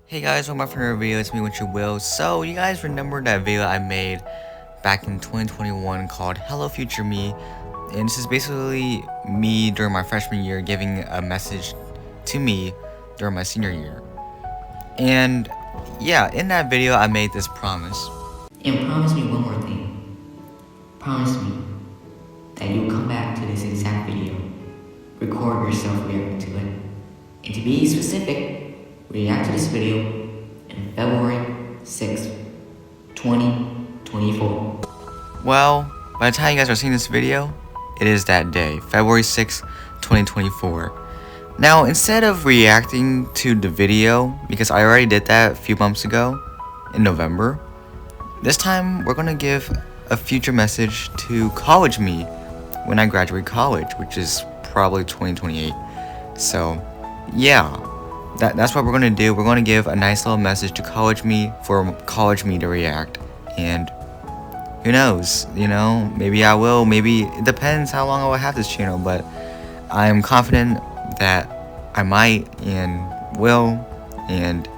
Hey guys, welcome back for another video. It's me, What You Will. So, you guys remember that video I made back in 2021 called Hello Future Me? And this is basically me during my freshman year giving a message to me during my senior year. And yeah, in that video I made this promise. And promise me one more thing. Promise me that you'll come back to this exact video, record yourself reacting to it, and to be specific, react to this video in February 6th, 2024. Well, by the time you guys are seeing this video, it is that day, February 6th, 2024. Now, instead of reacting to the video, because I already did that a few months ago, in November, this time we're gonna give a future message to college me when I graduate college, which is probably 2028. So, yeah, that's what we're gonna do. We're gonna give a nice little message to college me for college me to react. And who knows, maybe I will, maybe it depends how long I will have this channel, but I'm confident that I might and will, and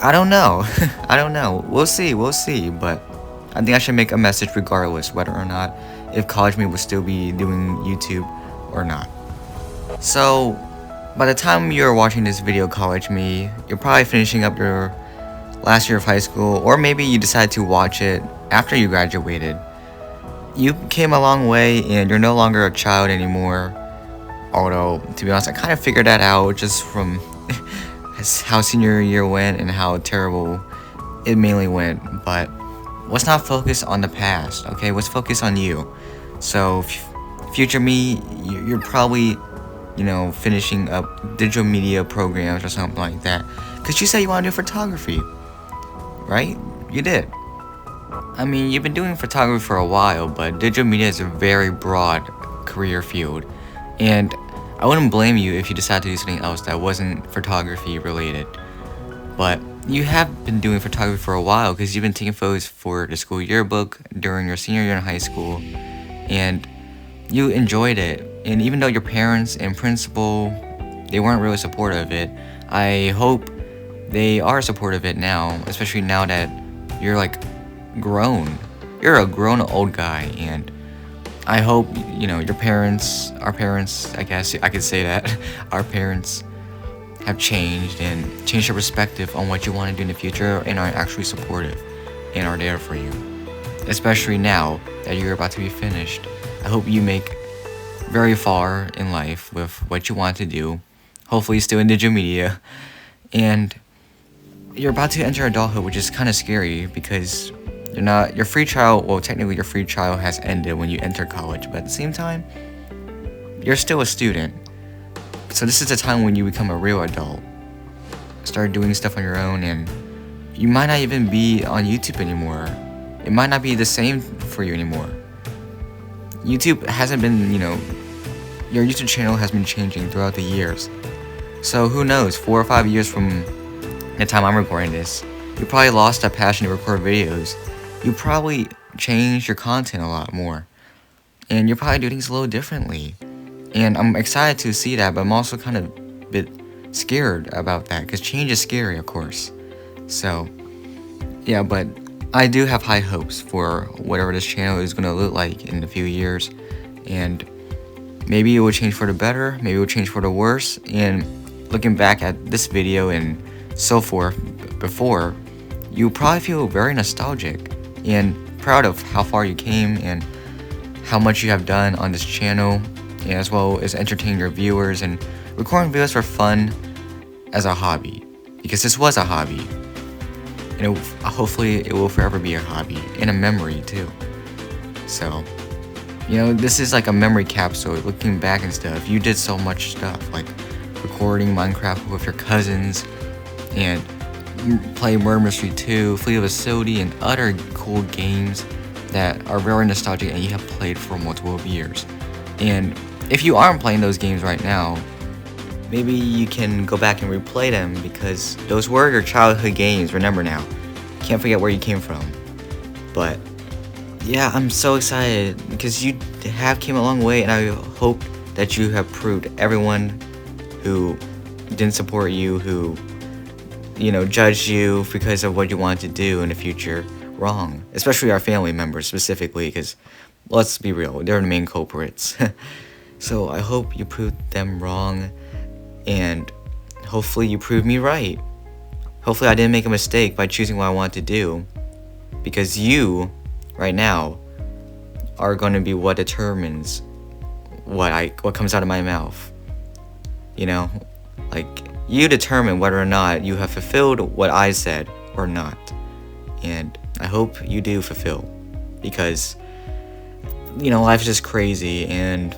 I don't know. I don't know. We'll see, but I think I should make a message regardless whether or not if college me would still be doing YouTube or not. So, by the time you're watching this video, college me, you're probably finishing up your last year of high school, or maybe you decide to watch it after you graduated. You came a long way and you're no longer a child anymore. Although, to be honest, I kind of figured that out just from how senior year went and how terrible it mainly went. But let's not focus on the past, okay? Let's focus on you. So, future me, you're probably, finishing up digital media programs or something like that. Because you said you want to do photography, right? You did. I mean, you've been doing photography for a while, but digital media is a very broad career field. And I wouldn't blame you if you decide to do something else that wasn't photography related. But you have been doing photography for a while because you've been taking photos for the school yearbook during your senior year in high school. And you enjoyed it. And even though your parents and principal, they weren't really supportive of it, I hope they are supportive of it now, especially now that you're like grown. You're a grown old guy, and I hope, your parents, our parents, I guess I could say that, our parents have changed and changed their perspective on what you want to do in the future and are actually supportive and are there for you. Especially now that you're about to be finished. I hope you make very far in life with what you want to do. Hopefully still in digital media. And you're about to enter adulthood, which is kind of scary because your free trial, well, technically your free trial has ended when you enter college, but at the same time, you're still a student. So this is the time when you become a real adult. Start doing stuff on your own, and you might not even be on YouTube anymore. It might not be the same for you anymore. YouTube hasn't been, your YouTube channel has been changing throughout the years. So who knows, 4 or 5 years from the time I'm recording this, you probably lost that passion to record videos. You probably changed your content a lot more. And you're probably doing things a little differently. And I'm excited to see that, but I'm also kind of a bit scared about that, because change is scary, of course. So, yeah, but I do have high hopes for whatever this channel is going to look like in a few years. And maybe it will change for the better, maybe it will change for the worse. And looking back at this video and so forth before, you probably feel very nostalgic and proud of how far you came and how much you have done on this channel, and as well as entertaining your viewers and recording videos for fun as a hobby, because this was a hobby, and hopefully it will forever be a hobby and a memory too. So, this is like a memory capsule, looking back and stuff. You did so much stuff, like recording Minecraft with your cousins, and play Murder Mystery 2, Flee the Facility, and other cool games that are very nostalgic and you have played for multiple years. And if you aren't playing those games right now, maybe you can go back and replay them, because those were your childhood games, remember now. Can't forget where you came from. But yeah, I'm so excited because you have came a long way, and I hope that you have proved everyone who didn't support you, who judge you because of what you want to do in the future wrong. Especially our family members specifically, because let's be real, they're the main culprits. So I hope you proved them wrong, and hopefully you proved me right. Hopefully I didn't make a mistake by choosing what I want to do, because you, right now, are going to be what determines what comes out of my mouth. Like, you determine whether or not you have fulfilled what I said or not. And I hope you do fulfill, because life is just crazy, and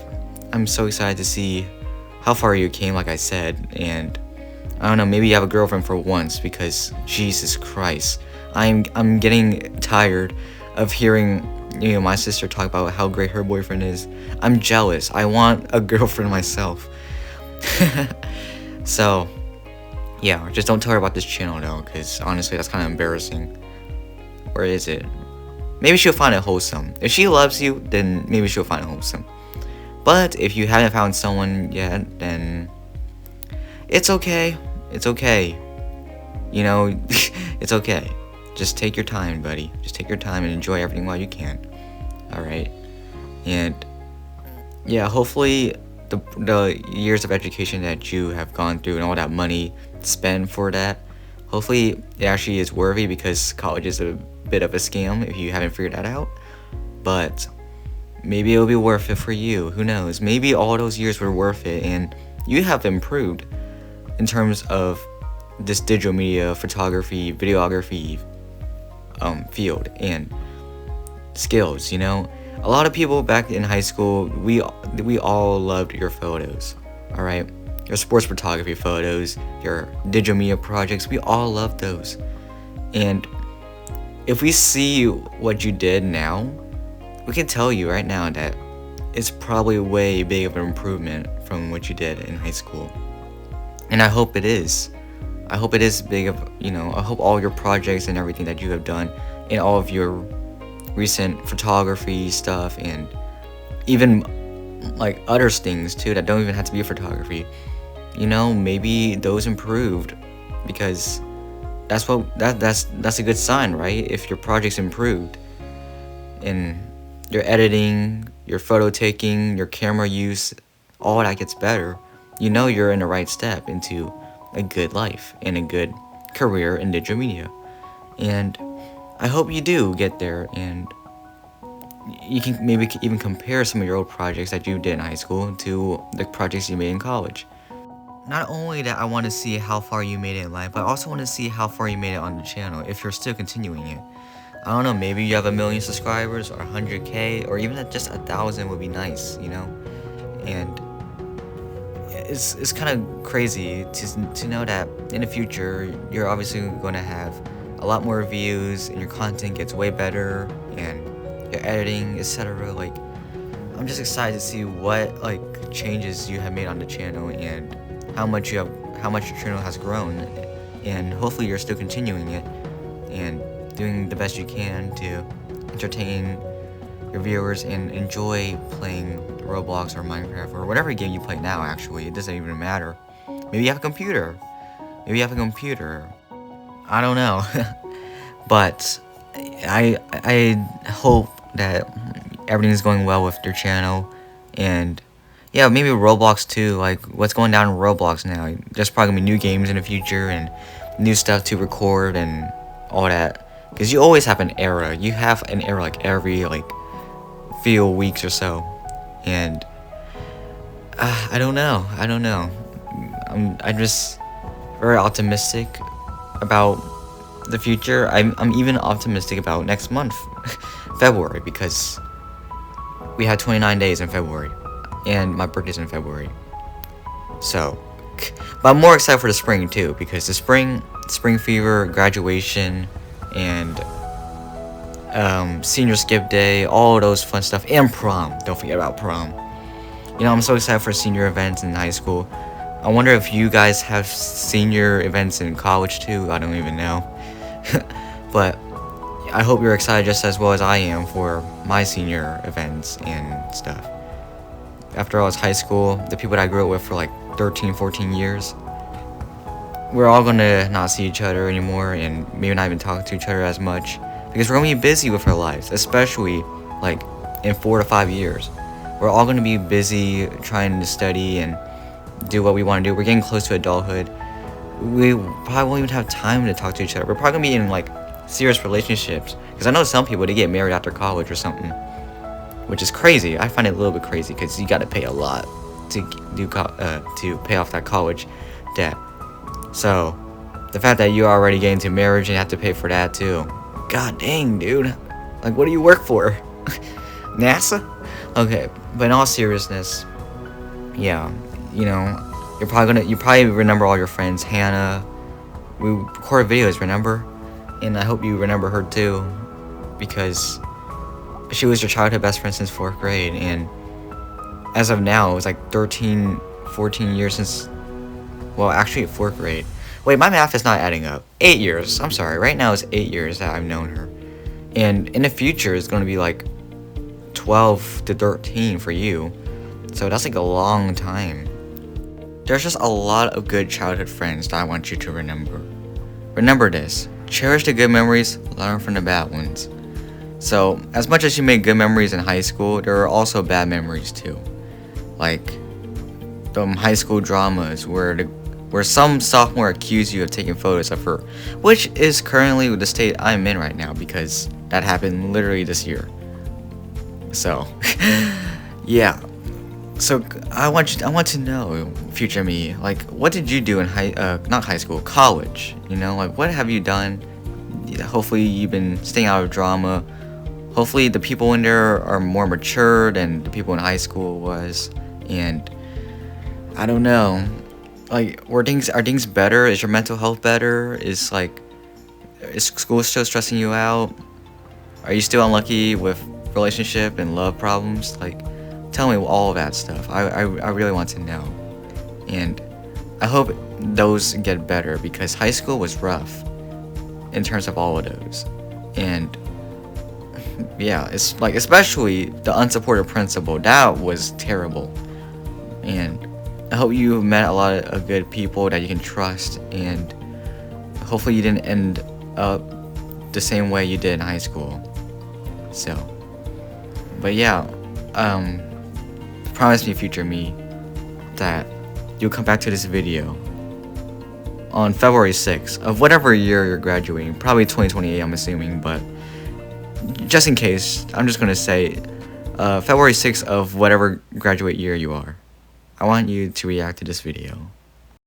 I'm so excited to see how far you came, like I said. And I don't know, maybe you have a girlfriend for once, because Jesus Christ, I'm getting tired of hearing my sister talk about how great her boyfriend is. I'm jealous. I want a girlfriend myself. So yeah, just don't tell her about this channel though, because honestly that's kind of embarrassing. Or is it? Maybe she'll find it wholesome. If she loves you, then maybe she'll find it wholesome. But if you haven't found someone yet, then it's okay. It's okay. It's okay. Just take your time, buddy. Just take your time and enjoy everything while you can. Alright? And yeah, hopefully the years of education that you have gone through and all that money spent for that, hopefully it actually is worthy, because college is a bit of a scam if you haven't figured that out. But maybe it'll be worth it for you. Who knows? Maybe all those years were worth it, and you have improved in terms of this digital media, photography, videography field and skills. A lot of people back in high school, we all loved your photos. All right, your sports photography photos, your digital media projects, we all loved those. And if we see what you did now, we can tell you right now that it's probably way big of an improvement from what you did in high school. And I hope it is. I hope it is big of, I hope all your projects and everything that you have done, and all of your recent photography stuff, and even like other things too that don't even have to be photography, maybe those improved, because that's a good sign, right? If your project's improved and your editing, your photo taking, your camera use, all that gets better, you're in the right step into a good life and a good career in digital media. And I hope you do get there, and you can maybe even compare some of your old projects that you did in high school to the projects you made in college. Not only that, I want to see how far you made it in life, but I also want to see how far you made it on the channel, if you're still continuing it. I don't know, maybe you have 1 million subscribers, or 100K, or even at just 1,000 would be nice, And it's kind of crazy to know that in the future you're obviously going to have a lot more views, and your content gets way better, and your editing, etc. Like, I'm just excited to see what changes you have made on the channel, and how much your channel has grown, and hopefully you're still continuing it and doing the best you can to entertain your viewers and enjoy playing Roblox or Minecraft or whatever game you play now. Actually, it doesn't even matter. Maybe you have a computer. I don't know. But I hope that everything's going well with your channel, and yeah, maybe Roblox too. Like, what's going down in Roblox now? There's probably gonna be new games in the future and new stuff to record and all that. Because you always have an error. You have an error every few weeks or so, and I don't know. I'm just very optimistic about the future. I'm even optimistic about next month, February, because we had 29 days in February, and my birthday's in February. So, but I'm more excited for the spring too, because the spring fever, graduation, and senior skip day, all those fun stuff, and prom. Don't forget about prom. I'm so excited for senior events in high school. I wonder if you guys have senior events in college too. I don't even know. But I hope you're excited just as well as I am for my senior events and stuff. After all, it's high school, the people that I grew up with for 13, 14 years. we're all gonna not see each other anymore and maybe not even talk to each other as much because we're gonna be busy with our lives, especially like in 4 to 5 years. We're all gonna be busy trying to study and do what we want to do. We're getting close to adulthood. We probably won't even have time to talk to each other. We're probably gonna be in like serious relationships because I know some people, they get married after college or something, which is crazy. I find it a little bit crazy because you got to pay a lot to to pay off that college debt. So the fact that you're already getting to marriage and you have to pay for that too. God dang, dude. Like, what do you work for? NASA? Okay, but in all seriousness, yeah, you know, you probably remember all your friends. Hannah, we record videos, remember? And I hope you remember her too, because she was your childhood best friend since 4th grade, and as of now, it was like 13, 14 years since, well, actually 4th grade. Wait, my math is not adding up. 8 years, I'm sorry. Right now it's 8 years that I've known her. And in the future, it's going to be like 12 to 13 for you. So that's like a long time. There's just a lot of good childhood friends that I want you to remember. Remember this. Cherish the good memories, learn from the bad ones. So, as much as you make good memories in high school, there are also bad memories too. Like the high school dramas where some sophomore accused you of taking photos of her, which is currently the state I'm in right now because that happened literally this year. So, yeah. So I want to know, future me, like, what did you do in not high school, college? You know, like, what have you done? Hopefully you've been staying out of drama. Hopefully the people in there are more mature than the people in high school was. And I don't know, like, are things better? Is your mental health better? Is school still stressing you out? Are you still unlucky with relationship and love problems? Like, tell me all of that stuff. I really want to know. And I hope those get better because high school was rough in terms of all of those. And yeah, it's like, especially the unsupported principal, that was terrible. And I hope you met a lot of good people that you can trust, and hopefully you didn't end up the same way you did in high school. So, but yeah, promise me, future me, that you'll come back to this video on February 6th of whatever year you're graduating, probably 2028, I'm assuming, but just in case, I'm just gonna say February 6th of whatever graduate year you are. I want you to react to this video.